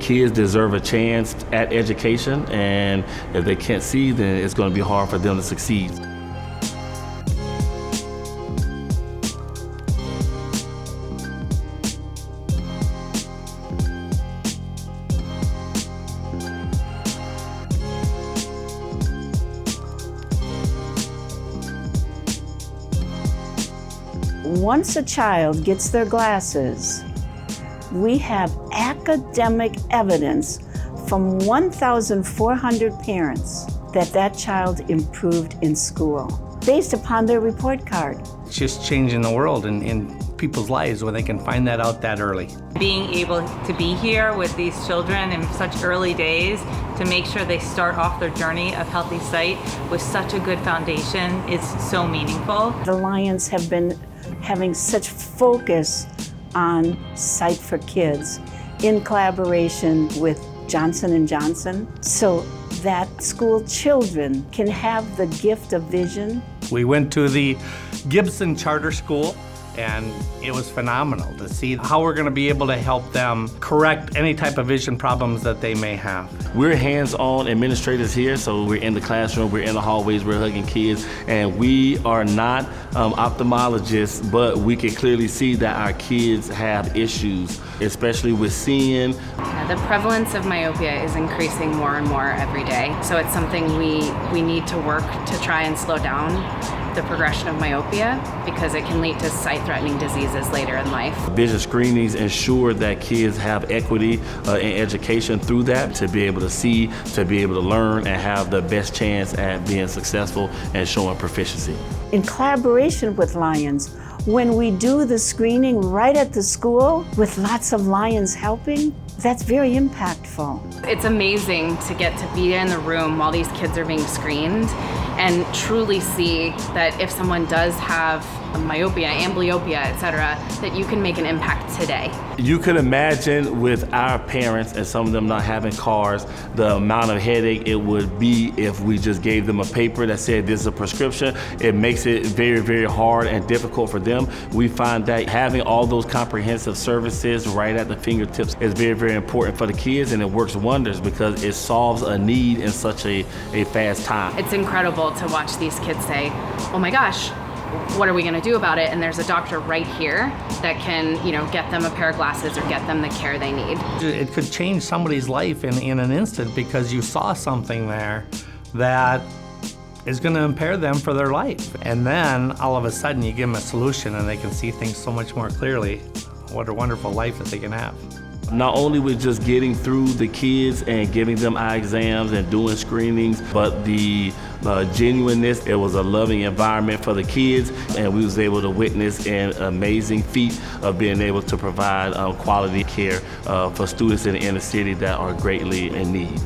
Kids deserve a chance at education, and if they can't see, then it's going to be hard for them to succeed. Once a child gets their glasses, we have academic evidence from 1,400 parents that that child improved in school based upon their report card. It's just changing the world in people's lives when they can find that out that early. Being able to be here with these children in such early days to make sure they start off their journey of Healthy Sight with such a good foundation is so meaningful. The Lions have been having such focus on Sight for Kids in collaboration with Johnson & Johnson, so that school children can have the gift of vision. We went to the Gibson Charter School, and it was phenomenal to see how we're going to be able to help them correct any type of vision problems that they may have. We're hands-on administrators here, so we're in the classroom, we're in the hallways, we're hugging kids, and we are not ophthalmologists, but we can clearly see that our kids have issues, especially with seeing. The prevalence of myopia is increasing more and more every day, so it's something we need to work to try and slow down the progression of myopia, because it can lead to sight-threatening diseases later in life. Vision screenings ensure that kids have equity in education through that, to be able to see, to be able to learn, and have the best chance at being successful and showing proficiency. In collaboration with Lions, when we do the screening right at the school with lots of Lions helping, that's very impactful. It's amazing to get to be in the room while these kids are being screened and truly see that if someone does have myopia, amblyopia, etc., that you can make an impact today. You can imagine with our parents and some of them not having cars, the amount of headache it would be if we just gave them a paper that said this is a prescription. It makes it very, very hard and difficult for them. We find that having all those comprehensive services right at the fingertips is very, very important for the kids, and it works wonders because it solves a need in such a fast time. It's incredible to watch these kids say, oh my gosh, what are we going to do about it? And there's a doctor right here that can, get them a pair of glasses or get them the care they need. It could change somebody's life in an instant because you saw something there that is going to impair them for their life. And then all of a sudden you give them a solution and they can see things so much more clearly. What a wonderful life that they can have. Not only with just getting through the kids and giving them eye exams and doing screenings, but the genuineness, it was a loving environment for the kids, and we was able to witness an amazing feat of being able to provide quality care for students in the inner city that are greatly in need.